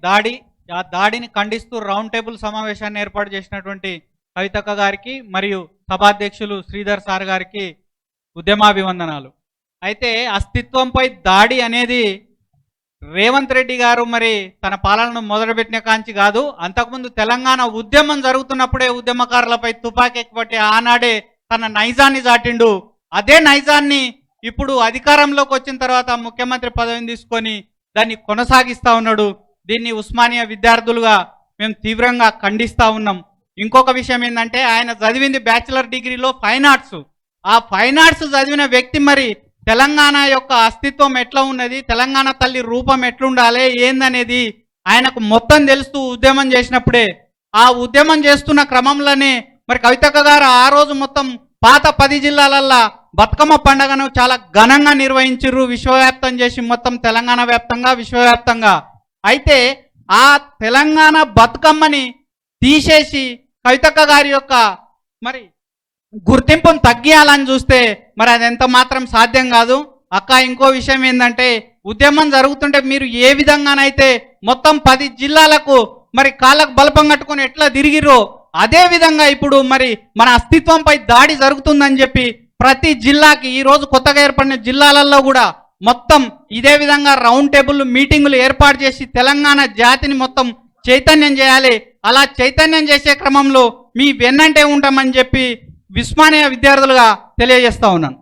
దాడి ఆ దాడిని ఖండిస్తూ రౌండ్ టేబుల్ సమావేశాన్ని ఏర్పాటు చేసినటువంటి కవితక్క గారికి మరియు సభాధ్యక్షులు శ్రీధర్ సార్ గారికి ఉద్యమాభివందనాలు. అయితే అస్తిత్వంపై దాడి అనేది రేవంత్ రెడ్డి గారు మరి తన పాలనను మొదలుపెట్టిన కాంచి కాదు, అంతకుముందు తెలంగాణ ఉద్యమం జరుగుతున్నప్పుడే ఉద్యమకారులపై తుపాకీ ఎక్కుబట్టి ఆనాడే తన నైజాన్ని చాటిండు. అదే నైజాన్ని ఇప్పుడు అధికారంలోకి వచ్చిన తర్వాత ముఖ్యమంత్రి పదవిని తీసుకొని దాన్ని కొనసాగిస్తూ ఉన్నాడు. దీన్ని ఉస్మానియా విద్యార్థులుగా మేము తీవ్రంగా ఖండిస్తూ ఉన్నాం. ఇంకొక విషయం ఏంటంటే, ఆయన చదివింది బ్యాచిలర్ డిగ్రీలో ఫైన్ ఆర్ట్స్. ఆ ఫైన్ ఆర్ట్స్ చదివిన వ్యక్తి మరి తెలంగాణ యొక్క అస్తిత్వం ఎట్లా ఉన్నది, తెలంగాణ తల్లి రూపం ఎట్లుండాలి ఏందనేది ఆయనకు మొత్తం తెలుస్తూ ఉద్యమం చేసినప్పుడే, ఆ ఉద్యమం చేస్తున్న క్రమంలోనే మరి కవితక్క గారు ఆ రోజు మొత్తం పాత 10 జిల్లాలల్లో బతుకమ్మ పండుగను చాలా ఘనంగా నిర్వహించారు, విశ్వవ్యాప్తం చేసి మొత్తం తెలంగాణ వ్యాప్తంగా విశ్వవ్యాప్తంగా. అయితే ఆ తెలంగాణ బతుకమ్మని తీసేసి కవితక్క గారి యొక్క మరి గుర్తింపును తగ్గియాలని చూస్తే మరి అది ఎంత మాత్రం సాధ్యం కాదు. అక్క ఇంకో విషయం ఏంటంటే, ఉద్యమం జరుగుతుంటే మీరు ఏ విధంగానైతే మొత్తం 10 జిల్లాలకు మరి కాళ్ళకు బలపం కట్టుకొని ఎట్లా తిరిగిరో అదే విధంగా ఇప్పుడు మరి మన అస్తిత్వంపై దాడి జరుగుతుందని చెప్పి ప్రతి జిల్లాకి ఈరోజు కొత్తగా ఏర్పడిన జిల్లాలలో కూడా మొత్తం ఇదే విధంగా రౌండ్ టేబుల్ మీటింగులు ఏర్పాటు చేసి తెలంగాణ జాతిని మొత్తం చైతన్యం చేయాలి. అలా చైతన్యం చేసే క్రమంలో మీ వెన్నంటే ఉంటామని చెప్పి ఉస్మానియా విద్యార్థులుగా తెలియజేస్తా ఉన్నాను.